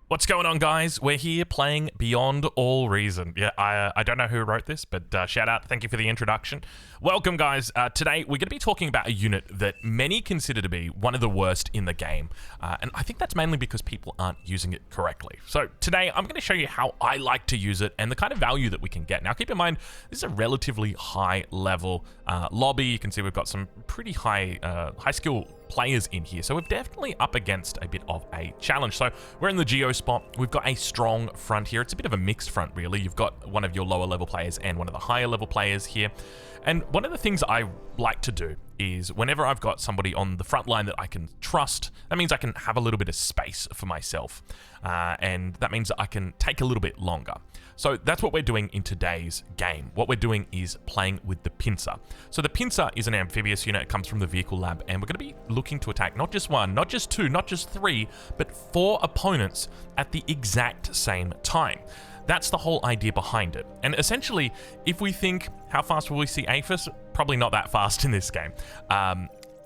What's going on, guys? We're here playing Beyond All Reason. Yeah, I don't know who wrote this, but shout out. Thank you for the introduction. Welcome, guys. Today, we're going to be talking about a unit that many consider to be one of the worst in the game. And I think that's mainly because people aren't using it correctly. So today, I'm going to show you how I like to use it and the kind of value that we can get. Now, keep in mind, this is a relatively high-level lobby. You can see we've got some pretty high-skill players in here, so we're definitely up against a bit of a challenge. So we're in the Geo spot. We've got a strong front here. It's a bit of a mixed front, really. You've got one of your lower level players and one of the higher level players here. And one of the things I like to do is whenever I've got somebody on the front line that I can trust, that means I can have a little bit of space for myself. And that means that I can take a little bit longer. So that's what we're doing in today's game. What we're doing is playing with the Pincer. So the Pincer is an amphibious unit. It comes from the Vehicle Lab, and we're going to be looking to attack not just one, not just two, not just three, but 4 opponents at the exact same time. That's the whole idea behind it. And essentially, if we think, how fast will we see Aphis? Probably not that fast in this game.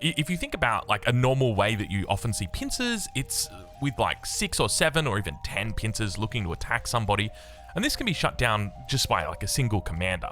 If you think about like a normal way that you often see pincers, it's with like 6 or 7 or even 10 pincers looking to attack somebody. And this can be shut down just by like a single commander.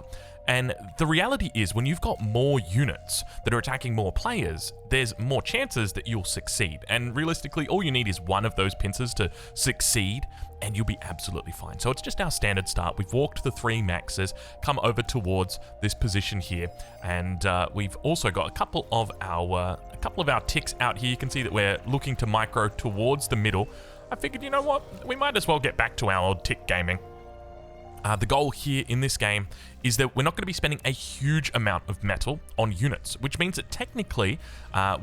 And the reality is when you've got more units that are attacking more players, there's more chances that you'll succeed. And realistically, all you need is one of those pincers to succeed and you'll be absolutely fine. So it's just our standard start. We've walked the 3 maxes, come over towards this position here. And we've also got a couple of our ticks out here. You can see that we're looking to micro towards the middle. I figured, you know what? We might as well get back to our old tick gaming. The goal here in this game is that we're not going to be spending a huge amount of metal on units, which means that technically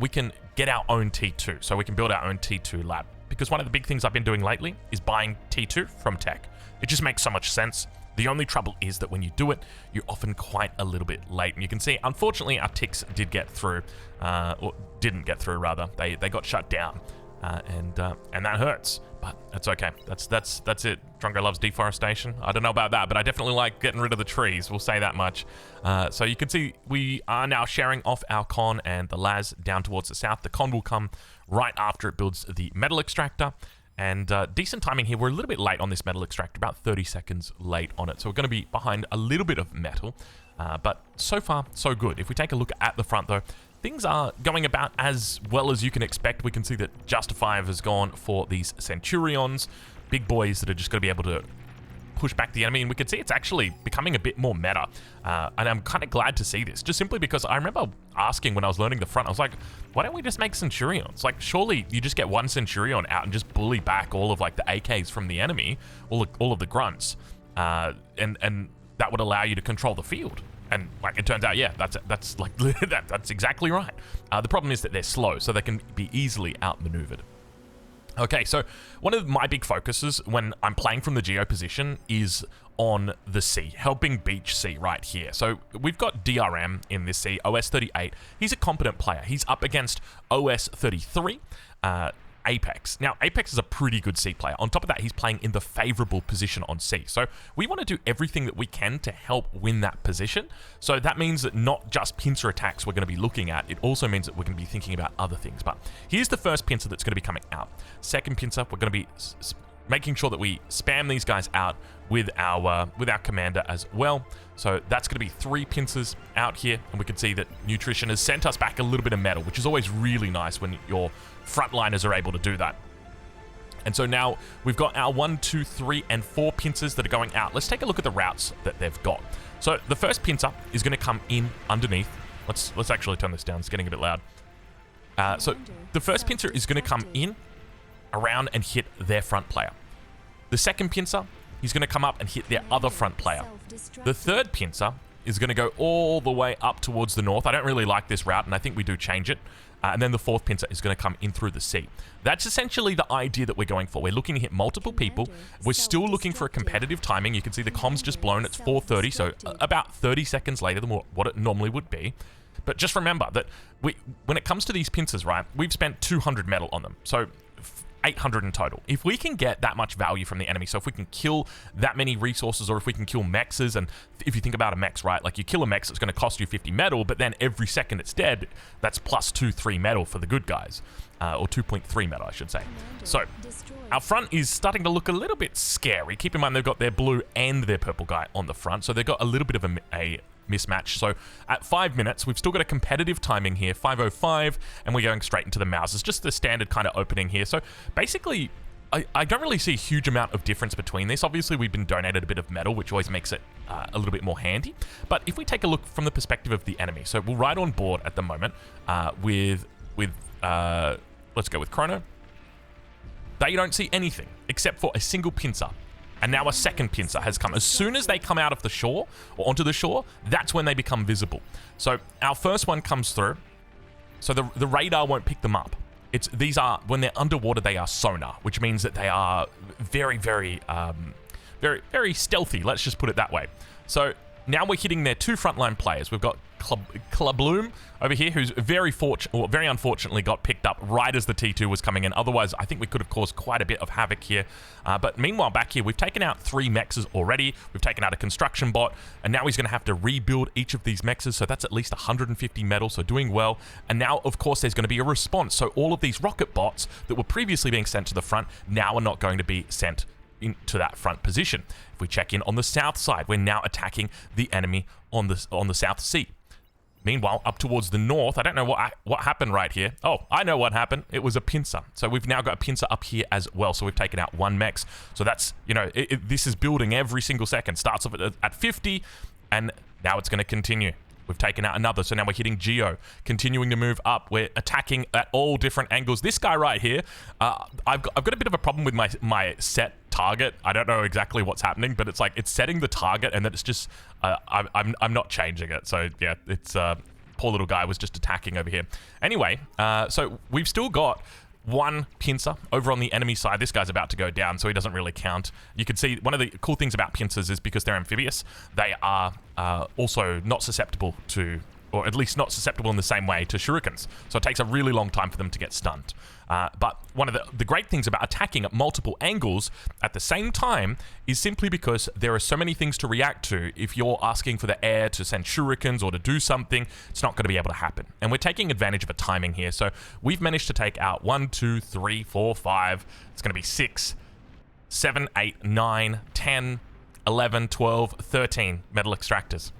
we can get our own T2, so we can build our own T2 lab. Because one of the big things I've been doing lately is buying T2 from tech. It just makes so much sense. The only trouble is that when you do it, you're often quite a little bit late. And you can see, unfortunately, our ticks did get through, or didn't get through rather. They got shut down. And that hurts, but that's okay. That's it. Drongo loves deforestation. I don't know about that, but I definitely like getting rid of the trees. We'll say that much. So you can see we are now sharing off our con and the Laz down towards the south. The con will come right after it builds the metal extractor. And decent timing here. We're a little bit late on this metal extractor, about 30 seconds late on it. So we're going to be behind a little bit of metal, but so far, so good. If we take a look at the front, though, things are going about as well as you can expect. We can see that Justifier has gone for these Centurions, big boys that are just going to be able to push back the enemy, and we can see it's actually becoming a bit more meta, and I'm kind of glad to see this, just simply because I remember asking when I was learning the front, I was like, why don't we just make Centurions? Like, surely you just get one Centurion out and just bully back all of like the AKs from the enemy, all of the grunts, and that would allow you to control the field. And like it turns out, yeah, that's like that's exactly right. The problem is that they're slow, so they can be easily outmaneuvered. Okay, so one of my big focuses when I'm playing from the Geo position is on the C, helping Beach C right here. So we've got DRM in this C, OS38. He's a competent player. He's up against OS33. Apex. Now, Apex is a pretty good C player. On top of that, he's playing in the favorable position on C. So we want to do everything that we can to help win that position. So that means that not just pincer attacks we're going to be looking at. It also means that we're going to be thinking about other things. But here's the first pincer that's going to be coming out. Second pincer, we're going to be making sure that we spam these guys out with our commander as well. So that's going to be 3 pincers out here, and we can see that Nutrition has sent us back a little bit of metal, which is always really nice when your frontliners are able to do that. And so now we've got our 1, 2, 3, and 4 pincers that are going out. Let's take a look at the routes that they've got. So the first pincer is going to come in underneath. Let's actually turn this down. It's getting a bit loud. So the first pincer is going to come in, around, and hit their front player. The second pincer, he's going to come up and hit their other front player. The third pincer is going to go all the way up towards the north. I don't really like this route, and I think we do change it. And then the fourth pincer is going to come in through the sea. That's essentially the idea that we're going for. We're looking to hit multiple people. We're still looking for a competitive timing. You can see the com's just blown. It's 4:30, so about 30 seconds later than what it normally would be. But just remember that when it comes to these pincers, right, we've spent 200 metal on them. So 800 in total. If we can get that much value from the enemy, so if we can kill that many resources, or if we can kill mexes, and if you think about a mex, right, like you kill a mex, it's going to cost you 50 metal, but then every second it's dead, that's plus 2-3 metal for the good guys, or 2.3 metal, I should say. So our front is starting to look a little bit scary. Keep in mind they've got their blue and their purple guy on the front, so they've got a little bit of a mismatch. So at 5 minutes, we've still got a competitive timing here, 5:05, and we're going straight into the Mausers. Just the standard kind of opening here. So basically, I don't really see a huge amount of difference between this. Obviously, we've been donated a bit of metal, which always makes it a little bit more handy. But if we take a look from the perspective of the enemy, so we're right on board at the moment with let's go with Chrono. They don't see anything except for a single pincer. And now a second pincer has come. As soon as they come out of the shore, or onto the shore, that's when they become visible. So our first one comes through. So the radar won't pick them up. These are, when they're underwater, they are sonar, which means that they are very, very, very stealthy. Let's just put it that way. So now we're hitting their two frontline players. We've got Clubloom over here, who's very unfortunately got picked up right as the T2 was coming in. Otherwise, I think we could have caused quite a bit of havoc here. But meanwhile, back here, we've taken out 3 mexes already. We've taken out a construction bot, and now he's going to have to rebuild each of these mexes. So that's at least 150 metal, so doing well. And now, of course, there's going to be a response. So all of these rocket bots that were previously being sent to the front now are not going to be sent into that front position. If we check in on the south side, we're now attacking the enemy on the South Sea. Meanwhile, up towards the north, I don't know what happened right here. Oh, I know what happened. It was a pincer. So we've now got a pincer up here as well. So we've taken out 1 mex. So that's, you know, this is building every single second. Starts off at 50, and now it's going to continue. We've taken out another, so now we're hitting Geo, continuing to move up. We're attacking at all different angles. This guy right here, I've got a bit of a problem with my set target. I don't know exactly what's happening, but it's like it's setting the target, and then it's just I'm not changing it. So yeah, it's poor little guy was just attacking over here. Anyway, so we've still got 1 pincer over on the enemy side. This guy's about to go down, so he doesn't really count. You can see one of the cool things about pincers is because they're amphibious, they are also not susceptible to, or at least not susceptible in the same way to shurikens. So it takes a really long time for them to get stunned. But one of the great things about attacking at multiple angles at the same time is simply because there are so many things to react to. If you're asking for the air to send shurikens or to do something, it's not going to be able to happen. And we're taking advantage of a timing here. So we've managed to take out 1, 2, 3, 4, 5. It's going to be 6, 7, 8, 9, 10, 11, 12, 13 metal extractors.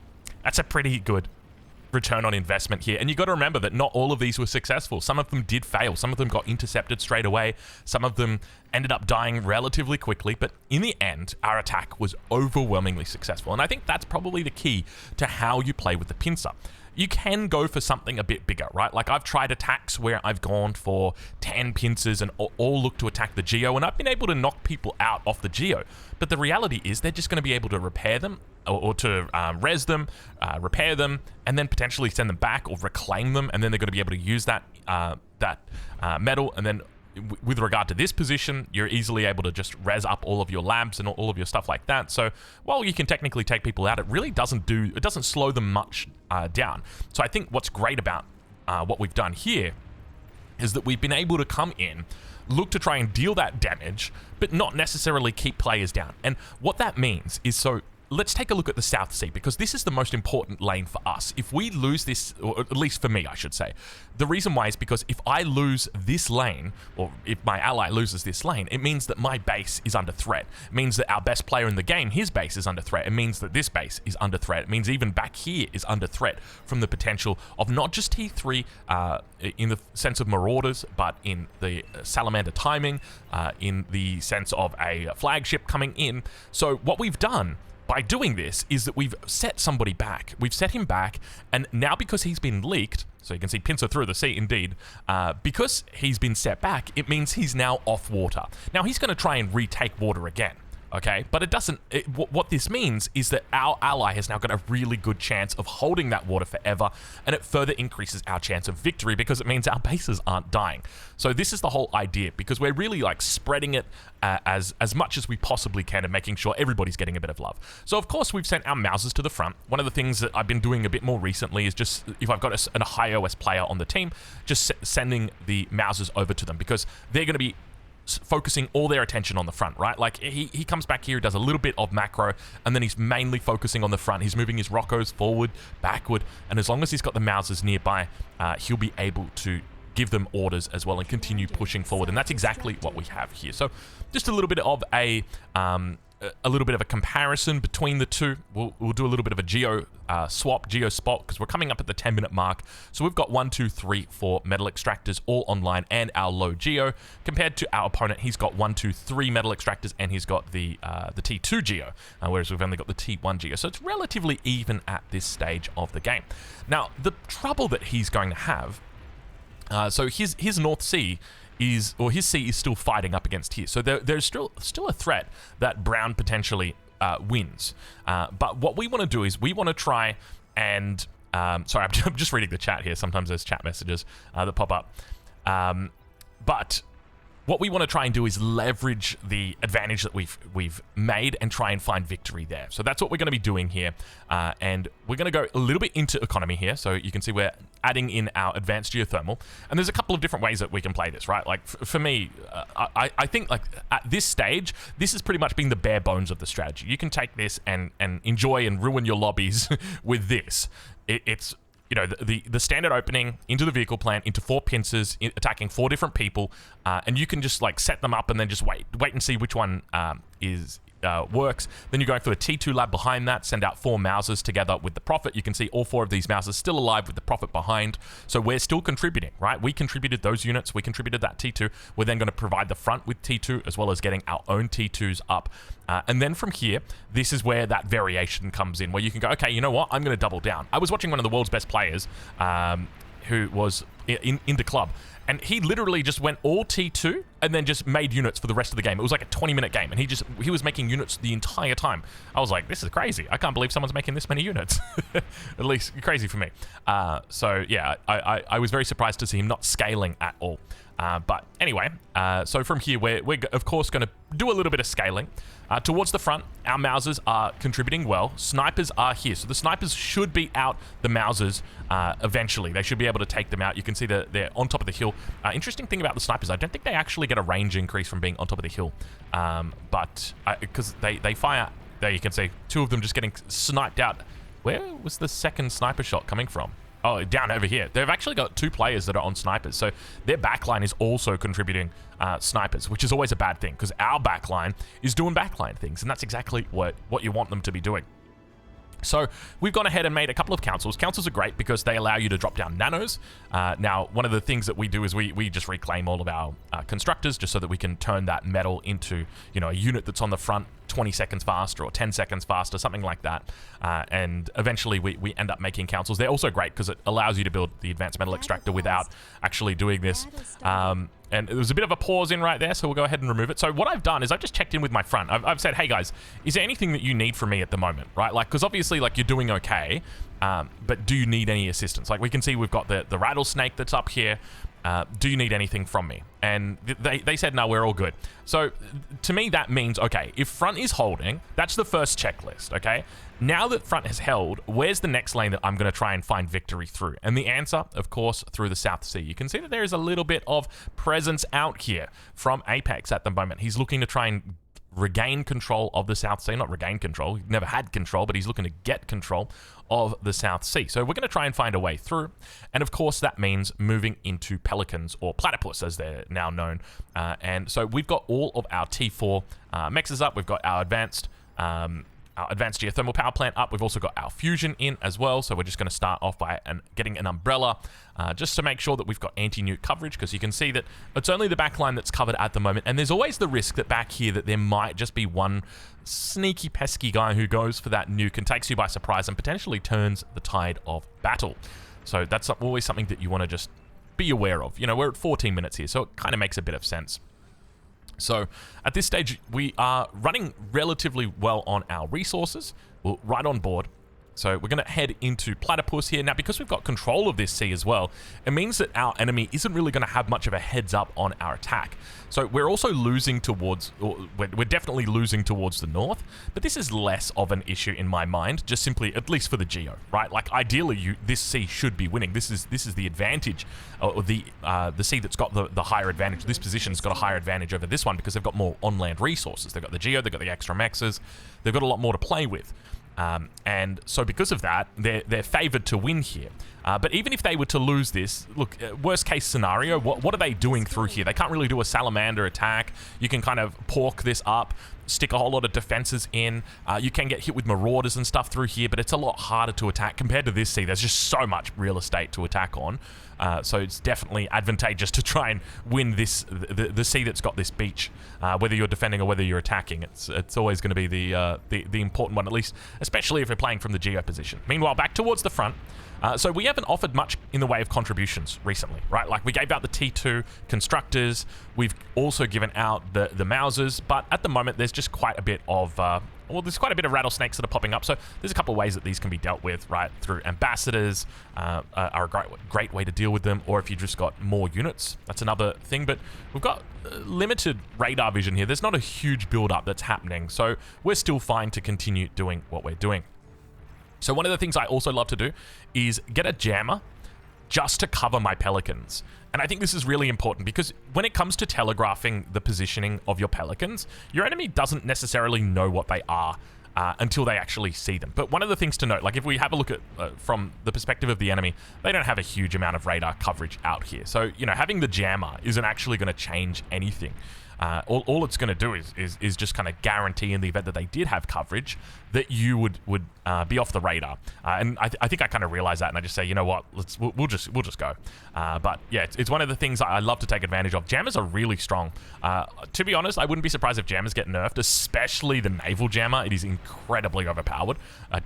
That's a pretty good return on investment here. And you got to remember that not all of these were successful. Some of them did fail. Some of them got intercepted straight away. Some of them ended up dying relatively quickly. But in the end, our attack was overwhelmingly successful. And I think that's probably the key to how you play with the pincer. You can go for something a bit bigger, right? Like I've tried attacks where I've gone for 10 pincers and all look to attack the Geo, and I've been able to knock people out off the Geo. But the reality is they're just going to be able to repair them or to res them, repair them, and then potentially send them back or reclaim them, and then they're going to be able to use that metal. And then with regard to this position, you're easily able to just res up all of your labs and all of your stuff like that. So while you can technically take people out, it really doesn't slow them much down. So I think what's great about what we've done here is that we've been able to come in, look to try and deal that damage, but not necessarily keep players down. And what that means is, so let's take a look at the South Sea, because this is the most important lane for us. If we lose this, or at least for me, I should say, the reason why is because if I lose this lane, or if my ally loses this lane, it means that my base is under threat. It means that our best player in the game, his base is under threat. It means that this base is under threat. It means even back here is under threat from the potential of not just T3 in the sense of marauders, but in the salamander timing, in the sense of a flagship coming in. So what we've done by doing this is that we've set somebody back. We've set him back, and now because he's been leaked, so you can see pincer through the sea indeed, because he's been set back, it means he's now off water. Now he's going to try and retake water again. Okay, but it doesn't, what this means is that our ally has now got a really good chance of holding that water forever, and it further increases our chance of victory because it means our bases aren't dying. So this is the whole idea, because we're really like spreading it as much as we possibly can and making sure everybody's getting a bit of love. So of course we've sent our Mausers to the front. One of the things that I've been doing a bit more recently is just, if I've got a high OS player on the team, just sending the Mausers over to them, because they're going to be focusing all their attention on the front, right? Like, he comes back here, does a little bit of macro, and then he's mainly focusing on the front. He's moving his Roccos forward, backward, and as long as he's got the Mausers nearby, he'll be able to give them orders as well and continue pushing forward, and that's exactly what we have here. So just a little bit of a comparison between the two. We'll do a little bit of a geo spot, because we're coming up at the 10-minute mark. So we've got 1, 2, 3, 4 metal extractors all online and our low geo, compared to our opponent. He's got 1, 2, 3 metal extractors and he's got the T2 geo, whereas we've only got the T1 geo. So it's relatively even at this stage of the game. Now, the trouble that he's going to have, so his North Sea his sea is still fighting up against here. So there's still a threat that Brown potentially wins. But what we want to do is we want to try and... sorry, I'm just reading the chat here. Sometimes there's chat messages that pop up. But what we want to try and do is leverage the advantage that we've made and try and find victory there. So that's what we're going to be doing here. And we're going to go a little bit into economy here. So you can see we're adding in our advanced geothermal. And there's a couple of different ways that we can play this, right? Like, for me, I think, like, at this stage, this has pretty much been the bare bones of the strategy. You can take this and enjoy and ruin your lobbies with this. It's... You know, the standard opening into the vehicle plant, into 4 pincers, attacking 4 different people, and you can just, like, set them up and then just wait and see which one works. Then you're going for the T2 lab behind that, send out 4 Mausers together with the Prophet. You can see all 4 of these Mausers still alive with the Prophet behind. So we're still contributing, right? We contributed those units. We contributed that T2. We're then going to provide the front with T2 as well as getting our own T2s up. And then from here, this is where that variation comes in, where you can go, okay, you know what? I'm going to double down. I was watching one of the world's best players who was in the club, and he literally just went all T2 and then just made units for the rest of the game. It was like a 20-minute game, and he was making units the entire time. I was like, this is crazy. I can't believe someone's making this many units. At least crazy for me. So yeah, I was very surprised to see him not scaling at all. But anyway, so from here, we're of course going to do a little bit of scaling. Towards the front, our Mausers are contributing well. Snipers are here. So the snipers should be out the Mausers eventually. They should be able to take them out. You can see that they're on top of the hill. Interesting thing about the snipers, I don't think they actually get a range increase from being on top of the hill. But because they fire, there you can see 2 of them just getting sniped out. Where was the second sniper shot coming from? Oh, down over here. They've actually got 2 players that are on snipers, so their backline is also contributing snipers, which is always a bad thing, because our backline is doing backline things, and that's exactly what you want them to be doing. So we've gone ahead and made a couple of councils. Councils are great because they allow you to drop down nanos. Now, one of the things that we do is we just reclaim all of our constructors just so that we can turn that metal into, you know, a unit that's on the front 20 seconds faster or 10 seconds faster, something like that. And eventually we end up making councils. They're also great because it allows you to build the advanced metal extractor without actually doing this. And there was a bit of a pause in right there, so we'll go ahead and remove it. So what I've done is I've just checked in with my front. I've said, hey guys, is there anything that you need from me at the moment, right? Like, because obviously, like, you're doing okay, but do you need any assistance? Like, we can see we've got the rattlesnake that's up here. Do you need anything from me? And they said, no, we're all good. So to me, that means, okay, if front is holding, that's the first checklist, okay? Now that front has held, where's the next lane that I'm going to try and find victory through? And the answer, of course, through the South Sea. You can see that there is a little bit of presence out here from Apex at the moment. He's looking to try and regain control of the South Sea. Not regain control. He never had control, but he's looking to get control of the South Sea. So we're going to try and find a way through. And of course, that means moving into pelicans, or platypus as they're now known. And so we've got all of our T4 mexes up. We've got our advanced geothermal power plant up. We've also got our fusion in as well. So we're just going to start off by getting an umbrella just to make sure that we've got anti-nuke coverage, because you can see that it's only the back line that's covered at the moment. And there's always the risk that back here that there might just be one sneaky pesky guy who goes for that nuke and takes you by surprise and potentially turns the tide of battle. So that's always something that you want to just be aware of. You know, we're at 14 minutes here, so it kind of makes a bit of sense. So at this stage, we are running relatively well on our resources. We're right on board. So we're going to head into Platypus here. Now, because we've got control of this sea as well, it means that our enemy isn't really going to have much of a heads up on our attack. So we're also losing towards, or we're definitely losing towards the north, but this is less of an issue in my mind, just simply, at least for the Geo, right? Like ideally, this sea should be winning. This is the advantage, or the sea that's got the higher advantage. This position's got a higher advantage over this one because they've got more on-land resources. They've got the Geo, they've got the extra mexes, they've got a lot more to play with. And so because of that, they're favored to win here. But even if they were to lose this, look, worst case scenario, what are they doing through here? They can't really do a salamander attack. You can kind of pork this up, stick a whole lot of defenses in. You can get hit with marauders and stuff through here, but it's a lot harder to attack compared to this sea. There's just so much real estate to attack on. So it's definitely advantageous to try and win this the sea that's got this beach, whether you're defending or whether you're attacking. It's always going to be the important one, at least, especially if you're playing from the Geo position. Meanwhile, back towards the front. So we haven't offered much in the way of contributions recently, right? Like we gave out the T2 constructors. We've also given out the Mausers, but at the moment there's just quite a bit of there's quite a bit of rattlesnakes that are popping up. So there's a couple of ways that these can be dealt with, right? Through ambassadors are a great way to deal with them, or if you just got more units, that's another thing. But we've got limited radar vision here. There's not a huge build-up that's happening, so we're still fine to continue doing what we're doing. So one of the things I also love to do is get a jammer just to cover my pelicans. And I think this is really important because when it comes to telegraphing the positioning of your pelicans, your enemy doesn't necessarily know what they are until they actually see them. But one of the things to note, like if we have a look at from the perspective of the enemy, they don't have a huge amount of radar coverage out here. So, you know, having the jammer isn't actually going to change anything. All it's going to do is just kind of guarantee in the event that they did have coverage that you would be off the radar. And I think I kind of realize that, and I just say, you know what, we'll just go. But yeah, it's one of the things I love to take advantage of. Jammers are really strong. To be honest, I wouldn't be surprised if jammers get nerfed, especially the naval jammer. It is incredibly overpowered.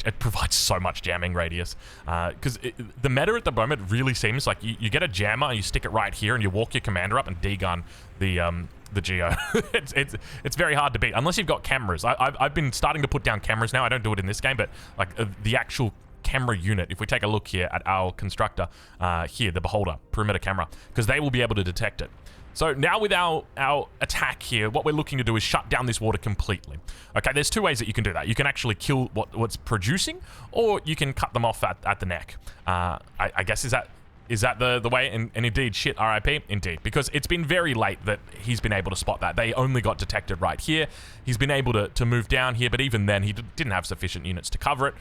It provides so much jamming radius. Because the meta at the moment really seems like you get a jammer and you stick it right here and you walk your commander up and degun the Geo. it's very hard to beat unless you've got cameras. I've been starting to put down cameras now. I don't do it in this game, but like the actual camera unit, if we take a look here at our constructor, here, the Beholder, perimeter camera, because they will be able to detect it. So now with our attack here, what we're looking to do is shut down this water completely. Okay, there's two ways that you can do that. You can actually kill what's producing, or you can cut them off at the neck. I guess is that the way? And indeed, shit, RIP, indeed. Because it's been very late that he's been able to spot that. They only got detected right here. He's been able to move down here, but even then, he didn't have sufficient units to cover it.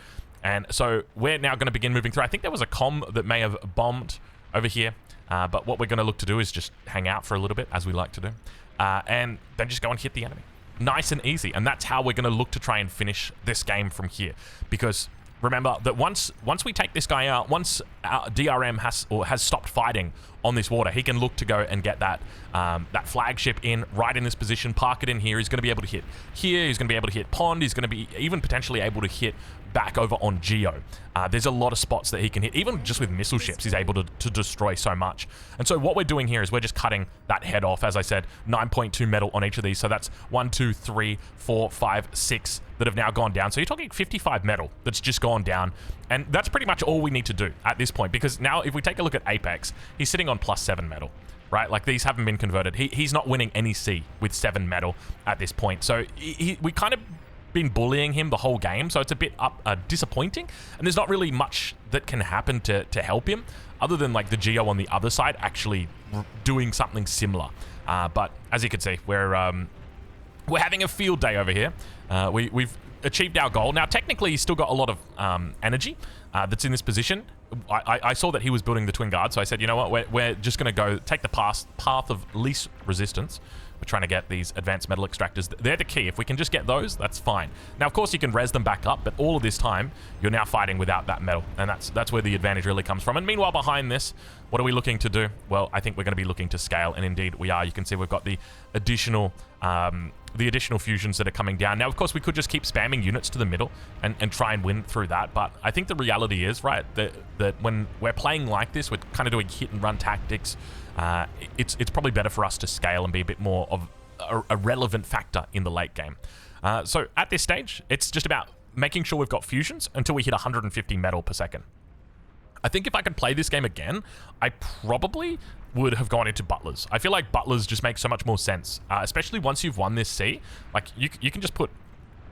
And so we're now going to begin moving through. I think there was a comm that may have bombed over here. But what we're going to look to do is just hang out for a little bit, as we like to do. And then just go and hit the enemy. Nice and easy. And that's how we're going to look to try and finish this game from here. Because remember that once we take this guy out, once our DRM has stopped fighting on this water, he can look to go and get that that flagship in right in this position, park it in here. He's going to be able to hit here. He's going to be able to hit pond. He's going to be even potentially able to hit back over on Geo. There's a lot of spots that he can hit. Even just with missile ships, he's able to destroy so much. And so what we're doing here is we're just cutting that head off. As I said, 9.2 metal on each of these. So that's 1, 2, 3, 4, 5, 6 that have now gone down. So you're talking 55 metal that's just gone down. And that's pretty much all we need to do at this point. Because now if we take a look at Apex, he's sitting on +7 metal. Right, like these haven't been converted. He's not winning any C with 7 metal at this point. So we kind of been bullying him the whole game, so it's a bit disappointing, and there's not really much that can happen to help him other than like the Geo on the other side actually doing something similar. But as you can see, we're having a field day over here. We've achieved our goal. Now technically he's still got a lot of energy that's in this position. I saw that he was building the Twin Guard, so I said, you know what, we're just going to go take the path of least resistance. We're trying to get these advanced metal extractors. They're the key. If we can just get those, that's fine. Now, of course, you can res them back up, but all of this time, you're now fighting without that metal, and that's where the advantage really comes from. And meanwhile, behind this, what are we looking to do? Well, I think we're going to be looking to scale, and indeed we are. You can see we've got the additional fusions that are coming down. Now, of course, we could just keep spamming units to the middle and try and win through that, but I think the reality is, right, that when we're playing like this, we're kind of doing hit-and-run tactics. It's probably better for us to scale and be a bit more of a relevant factor in the late game. So at this stage, it's just about making sure we've got fusions until we hit 150 metal per second. I think if I could play this game again, I probably would have gone into butlers. I feel like butlers just make so much more sense, especially once you've won this sea. Like, you can just put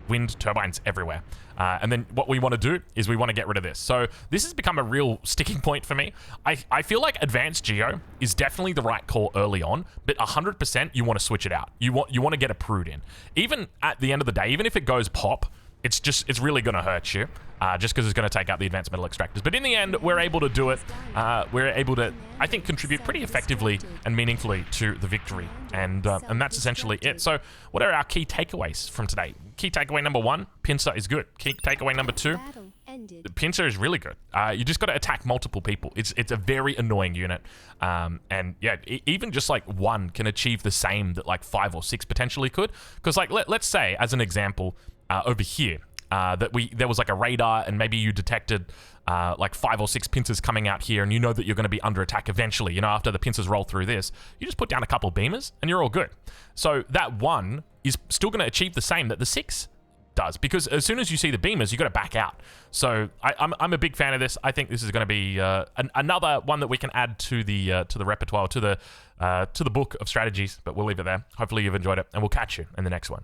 wind turbines everywhere. And then what we want to do is we want to get rid of this. So this has become a real sticking point for me. I feel like advanced geo is definitely the right call early on, but 100% you want to switch it out. You want to get a prude in. Even at the end of the day, even if it goes pop, it's really going to hurt you, just because it's going to take out the advanced metal extractors. But in the end, we're able to do it. We're able to, I think, contribute pretty effectively and meaningfully to the victory. And that's essentially it. So what are our key takeaways from today? Key takeaway number 1, Pinsir is good. Key takeaway number 2, Pinsir is really good. You just got to attack multiple people. It's a very annoying unit. And yeah, even just like 1 can achieve the same that like 5 or 6 potentially could. Because like, let's say, as an example, over here, that there was like a radar and maybe you detected like 5 or 6 pincers coming out here, and you know that you're going to be under attack eventually, you know, after the pincers roll through this, you just put down a couple beamers and you're all good. So that 1 is still going to achieve the same that the 6 does, because as soon as you see the beamers, you got to back out. So I'm a big fan of this. I think this is going to be another one that we can add to the repertoire, to the book of strategies, but we'll leave it there. Hopefully you've enjoyed it, and we'll catch you in the next one.